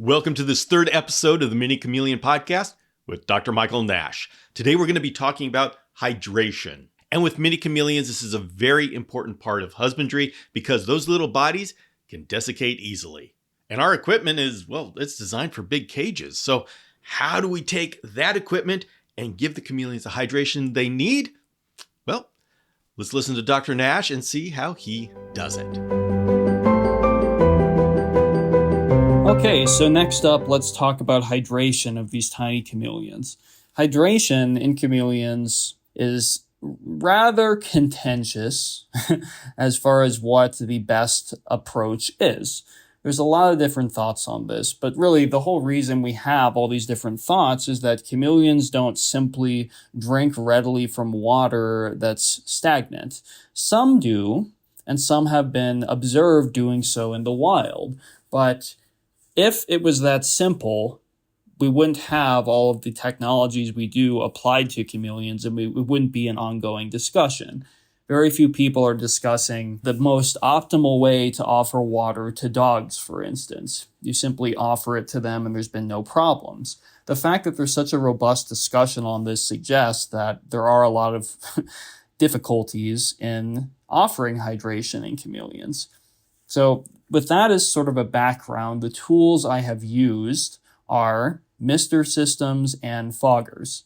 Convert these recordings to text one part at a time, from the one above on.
Welcome to this third episode of the Mini Chameleon Podcast with Dr. Michael Nash. Today we're going to be talking about hydration. And with Mini Chameleons, this is a very important part of husbandry because those little bodies can desiccate easily. And our equipment is, well, it's designed for big cages. So how do we take that equipment and give the chameleons the hydration they need? Well, let's listen to Dr. Nash and see how he does it. Okay, so next up, let's talk about hydration of these tiny chameleons. Hydration in chameleons is rather contentious as far as what the best approach is. There's a lot of different thoughts on this, but really the whole reason we have all these different thoughts is that chameleons don't simply drink readily from water that's stagnant. Some do, and some have been observed doing so in the wild, but if it was that simple, we wouldn't have all of the technologies we do applied to chameleons, and it wouldn't be an ongoing discussion. Very few people are discussing the most optimal way to offer water to dogs, for instance. You simply offer it to them and there's been no problems. The fact that there's such a robust discussion on this suggests that there are a lot of difficulties in offering hydration in chameleons. So with that as sort of a background, the tools I have used are mister systems and foggers.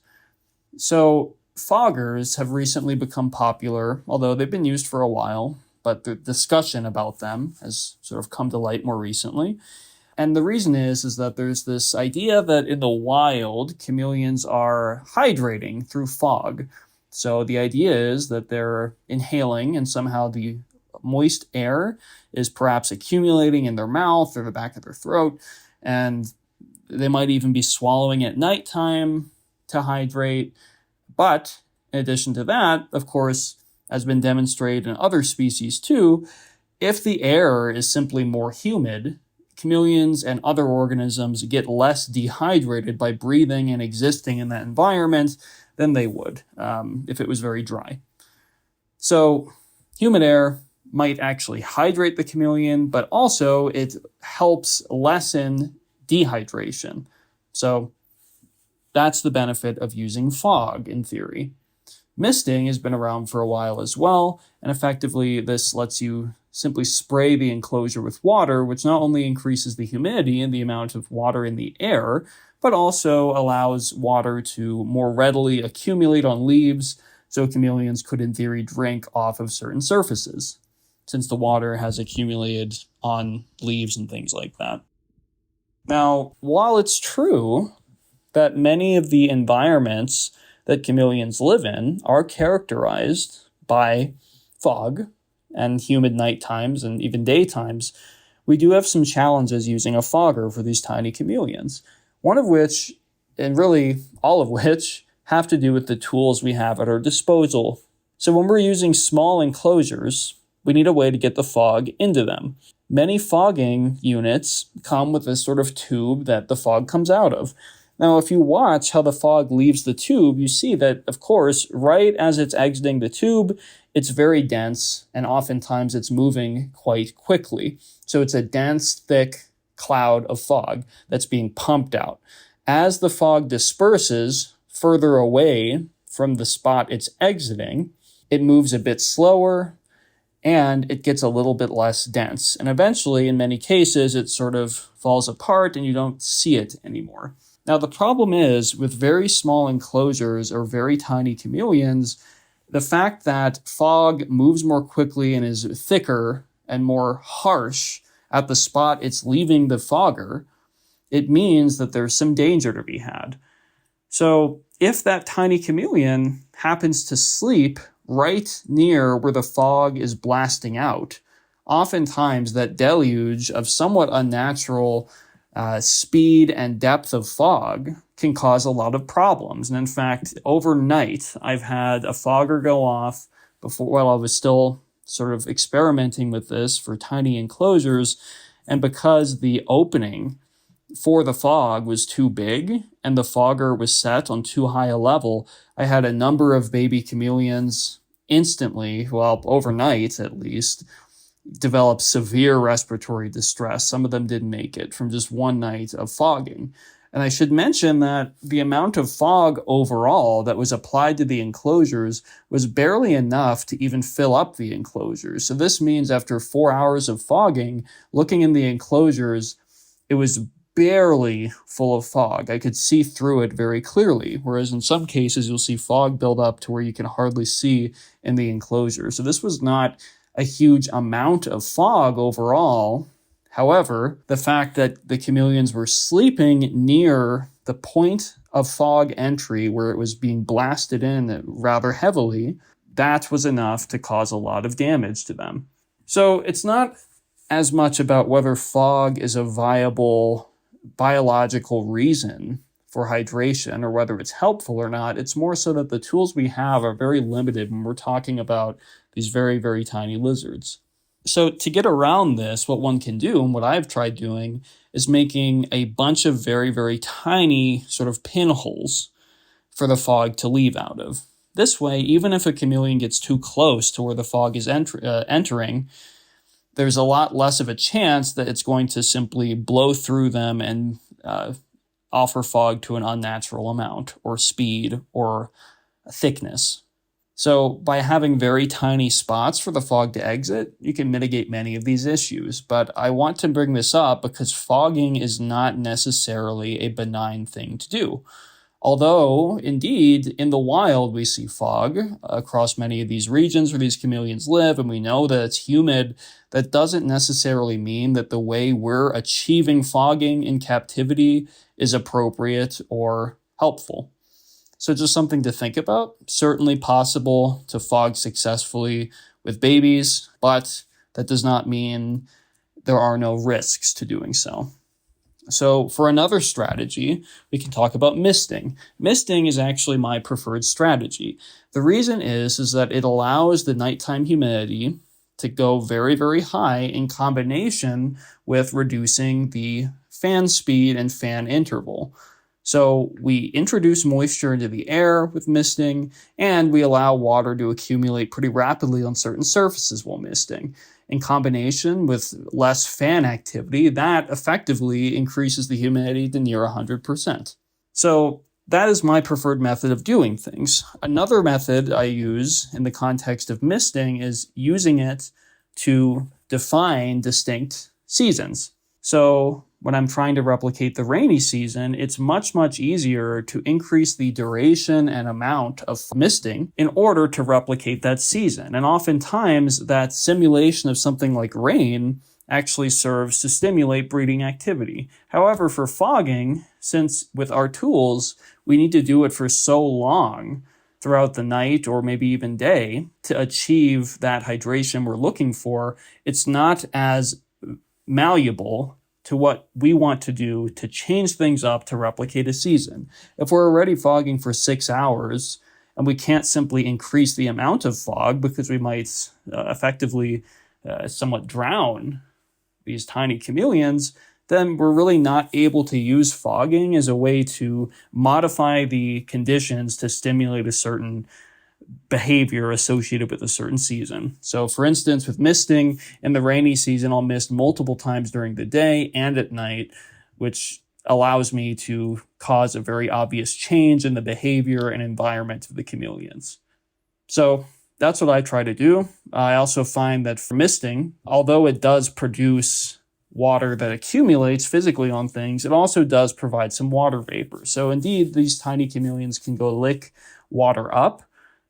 So foggers have recently become popular, although they've been used for a while, but the discussion about them has sort of come to light more recently. And the reason is that there's this idea that in the wild, chameleons are hydrating through fog. So the idea is that they're inhaling and somehow the moist air is perhaps accumulating in their mouth or the back of their throat, and they might even be swallowing at nighttime to hydrate. But in addition to that, of course, has been demonstrated in other species too, if the air is simply more humid, chameleons and other organisms get less dehydrated by breathing and existing in that environment than they would if it was very dry. So humid air might actually hydrate the chameleon, but also it helps lessen dehydration. So that's the benefit of using fog in theory. Misting has been around for a while as well, and effectively this lets you simply spray the enclosure with water, which not only increases the humidity and the amount of water in the air, but also allows water to more readily accumulate on leaves, so chameleons could in theory drink off of certain surfaces, since the water has accumulated on leaves and things like that. Now, while it's true that many of the environments that chameleons live in are characterized by fog and humid night times and even daytimes, we do have some challenges using a fogger for these tiny chameleons, one of which, and really all of which, have to do with the tools we have at our disposal. So when we're using small enclosures, we need a way to get the fog into them. Many fogging units come with this sort of tube that the fog comes out of. Now, if you watch how the fog leaves the tube, you see that, of course, right as it's exiting the tube, it's very dense, and oftentimes it's moving quite quickly. So it's a dense, thick cloud of fog that's being pumped out. As the fog disperses further away from the spot it's exiting, it moves a bit slower, and it gets a little bit less dense. And eventually, in many cases, it sort of falls apart and you don't see it anymore. Now, the problem is, with very small enclosures or very tiny chameleons, the fact that fog moves more quickly and is thicker and more harsh at the spot it's leaving the fogger, it means that there's some danger to be had. So if that tiny chameleon happens to sleep right near where the fog is blasting out, oftentimes that deluge of somewhat unnatural speed and depth of fog can cause a lot of problems. And in fact, overnight, I've had a fogger go off while I was still sort of experimenting with this for tiny enclosures. And because the opening for the fog was too big and the fogger was set on too high a level, I had a number of baby chameleons instantly, well, overnight at least, developed severe respiratory distress. Some of them didn't make it from just one night of fogging. And I should mention that the amount of fog overall that was applied to the enclosures was barely enough to even fill up the enclosures. So this means after 4 hours of fogging, looking in the enclosures, it was barely full of fog. I could see through it very clearly, whereas in some cases you'll see fog build up to where you can hardly see in the enclosure. So this was not a huge amount of fog overall. However, the fact that the chameleons were sleeping near the point of fog entry where it was being blasted in rather heavily, that was enough to cause a lot of damage to them. So it's not as much about whether fog is a viable biological reason for hydration or whether it's helpful or not. It's more so that the tools we have are very limited when we're talking about these very, very tiny lizards. So to get around this, what one can do, and what I've tried doing, is making a bunch of very, very tiny sort of pinholes for the fog to leave out of. This way, even if a chameleon gets too close to where the fog is entering, there's a lot less of a chance that it's going to simply blow through them and offer fog to an unnatural amount or speed or thickness. So by having very tiny spots for the fog to exit, you can mitigate many of these issues. But I want to bring this up because fogging is not necessarily a benign thing to do. Although, indeed, in the wild, we see fog across many of these regions where these chameleons live, and we know that it's humid. That doesn't necessarily mean that the way we're achieving fogging in captivity is appropriate or helpful. So just something to think about. Certainly possible to fog successfully with babies, but that does not mean there are no risks to doing so. So for another strategy, we can talk about misting. Misting is actually my preferred strategy. The reason is that it allows the nighttime humidity to go very, very high in combination with reducing the fan speed and fan interval. So we introduce moisture into the air with misting, and we allow water to accumulate pretty rapidly on certain surfaces while misting. In combination with less fan activity, that effectively increases the humidity to near 100%. So that is my preferred method of doing things. Another method I use in the context of misting is using it to define distinct seasons. So when I'm trying to replicate the rainy season, it's much, much easier to increase the duration and amount of misting in order to replicate that season. And oftentimes that simulation of something like rain actually serves to stimulate breeding activity. However, for fogging, since with our tools, we need to do it for so long throughout the night or maybe even day to achieve that hydration we're looking for, it's not as malleable to what we want to do to change things up to replicate a season. If we're already fogging for 6 hours and we can't simply increase the amount of fog because we might effectively somewhat drown these tiny chameleons, then we're really not able to use fogging as a way to modify the conditions to stimulate a certain behavior associated with a certain season. So for instance, with misting in the rainy season, I'll mist multiple times during the day and at night, which allows me to cause a very obvious change in the behavior and environment of the chameleons. So that's what I try to do. I also find that for misting, although it does produce water that accumulates physically on things, it also does provide some water vapor. So indeed, these tiny chameleons can go lick water up.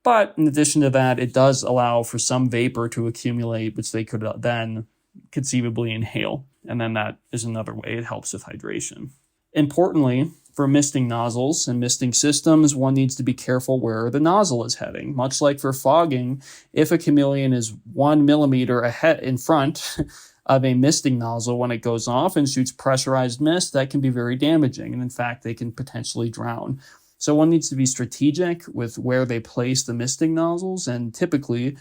But in addition to that, it does allow for some vapor to accumulate, which they could then conceivably inhale. And then that is another way it helps with hydration. Importantly, for misting nozzles and misting systems, one needs to be careful where the nozzle is heading. Much like for fogging, if a chameleon is 1 millimeter ahead in front of a misting nozzle when it goes off and shoots pressurized mist, that can be very damaging. And in fact, they can potentially drown. So one needs to be strategic with where they place the misting nozzles, and typically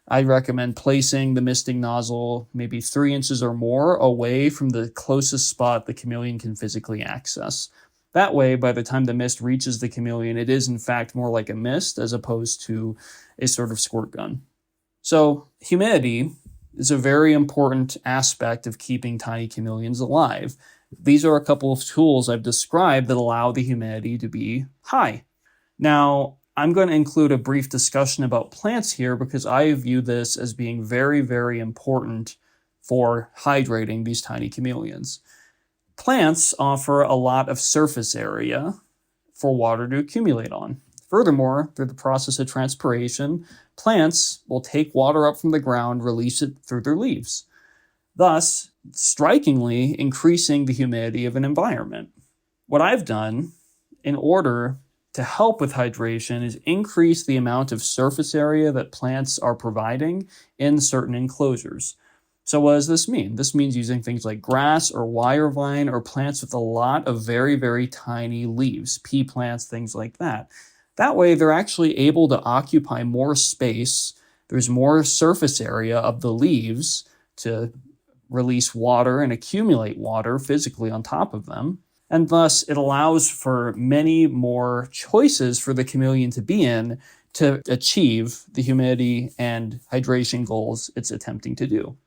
I recommend placing the misting nozzle maybe 3 inches or more away from the closest spot the chameleon can physically access. That way, by the time the mist reaches the chameleon, it is in fact more like a mist as opposed to a sort of squirt gun. So humidity is a very important aspect of keeping tiny chameleons alive. These are a couple of tools I've described that allow the humidity to be high. Now, I'm going to include a brief discussion about plants here because I view this as being very, very important for hydrating these tiny chameleons. Plants offer a lot of surface area for water to accumulate on. Furthermore, through the process of transpiration, plants will take water up from the ground, release it through their leaves, thus strikingly increasing the humidity of an environment. What I've done in order to help with hydration is increase the amount of surface area that plants are providing in certain enclosures. So what does this mean? This means using things like grass or wire vine or plants with a lot of very, very tiny leaves, pea plants, things like that. That way, they're actually able to occupy more space. There's more surface area of the leaves to release water and accumulate water physically on top of them. And thus, it allows for many more choices for the chameleon to be in to achieve the humidity and hydration goals it's attempting to do.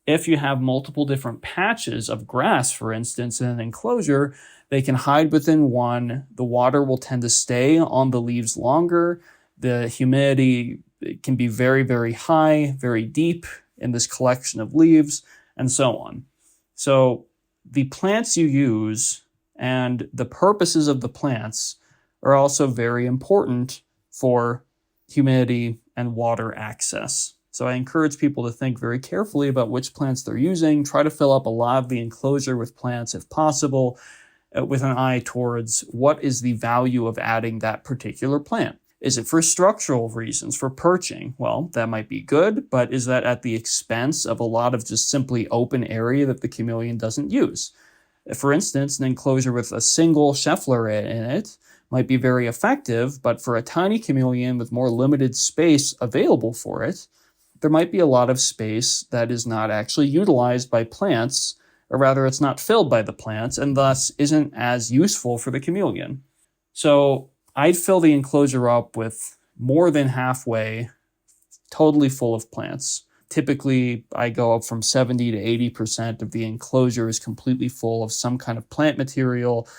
If you have multiple different patches of grass, for instance, in an enclosure, they can hide within one. The water will tend to stay on the leaves longer. The humidity can be very, very high, very deep in this collection of leaves, and so on. So the plants you use and the purposes of the plants are also very important for humidity and water access. So I encourage people to think very carefully about which plants they're using. Try to fill up a lot of the enclosure with plants if possible, with an eye towards what is the value of adding that particular plant. Is it for structural reasons, for perching? Well, that might be good, but is that at the expense of a lot of just simply open area that the chameleon doesn't use? For instance, an enclosure with a single Scheffler in it might be very effective, but for a tiny chameleon with more limited space available for it, there might be a lot of space that is not actually utilized by plants, or rather it's not filled by the plants, and thus isn't as useful for the chameleon. So I'd fill the enclosure up with more than halfway, totally full of plants. Typically, I go up from 70 to 80% of the enclosure is completely full of some kind of plant material,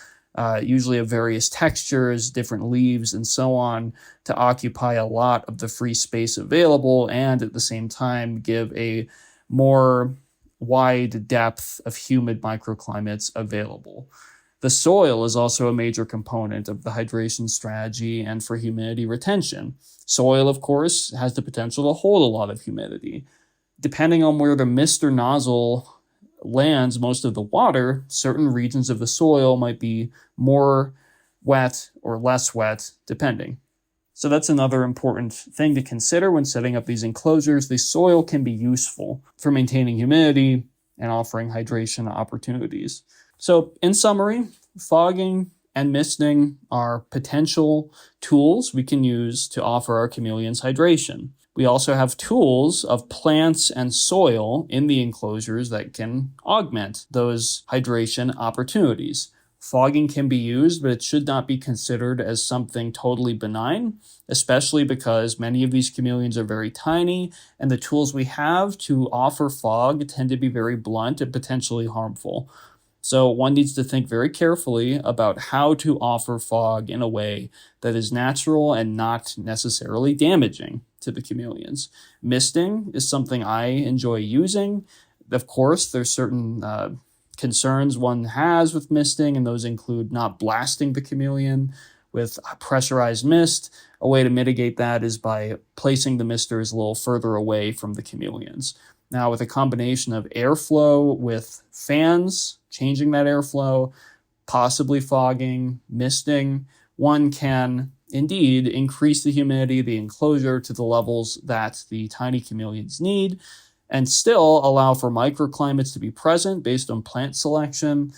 usually of various textures, different leaves, and so on, to occupy a lot of the free space available and at the same time give a more wide depth of humid microclimates available. The soil is also a major component of the hydration strategy and for humidity retention. Soil, of course, has the potential to hold a lot of humidity. Depending on where the mist or nozzle lands most of the water, certain regions of the soil might be more wet or less wet, depending. So that's another important thing to consider when setting up these enclosures. The soil can be useful for maintaining humidity and offering hydration opportunities. So in summary, fogging and misting are potential tools we can use to offer our chameleons hydration. We also have tools of plants and soil in the enclosures that can augment those hydration opportunities. Fogging can be used, but it should not be considered as something totally benign, especially because many of these chameleons are very tiny, and the tools we have to offer fog tend to be very blunt and potentially harmful. So one needs to think very carefully about how to offer fog in a way that is natural and not necessarily damaging to the chameleons. Misting is something I enjoy using. Of course, there's certain concerns one has with misting, and those include not blasting the chameleon with pressurized mist. A way to mitigate that is by placing the misters a little further away from the chameleons. Now, with a combination of airflow with fans, changing that airflow, possibly fogging, misting, one can indeed increase the humidity of the enclosure to the levels that the tiny chameleons need, and still allow for microclimates to be present based on plant selection,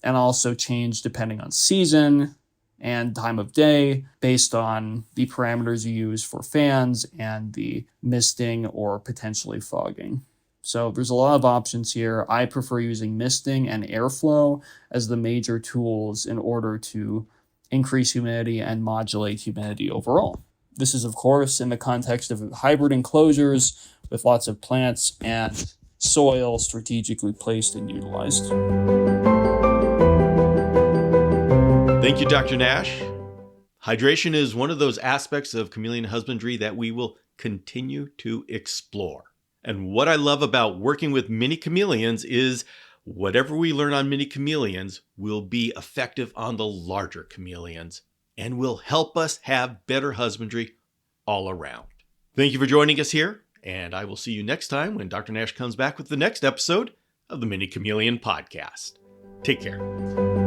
and also change depending on season and time of day based on the parameters you use for fans and the misting or potentially fogging. So there's a lot of options here. I prefer using misting and airflow as the major tools in order to increase humidity and modulate humidity overall. This is, of course, in the context of hybrid enclosures with lots of plants and soil strategically placed and utilized. Thank you, Dr. Nash. Hydration is one of those aspects of chameleon husbandry that we will continue to explore. And what I love about working with mini chameleons is whatever we learn on mini chameleons will be effective on the larger chameleons and will help us have better husbandry all around. Thank you for joining us here, and I will see you next time when Dr. Nash comes back with the next episode of the Mini Chameleon Podcast. Take care.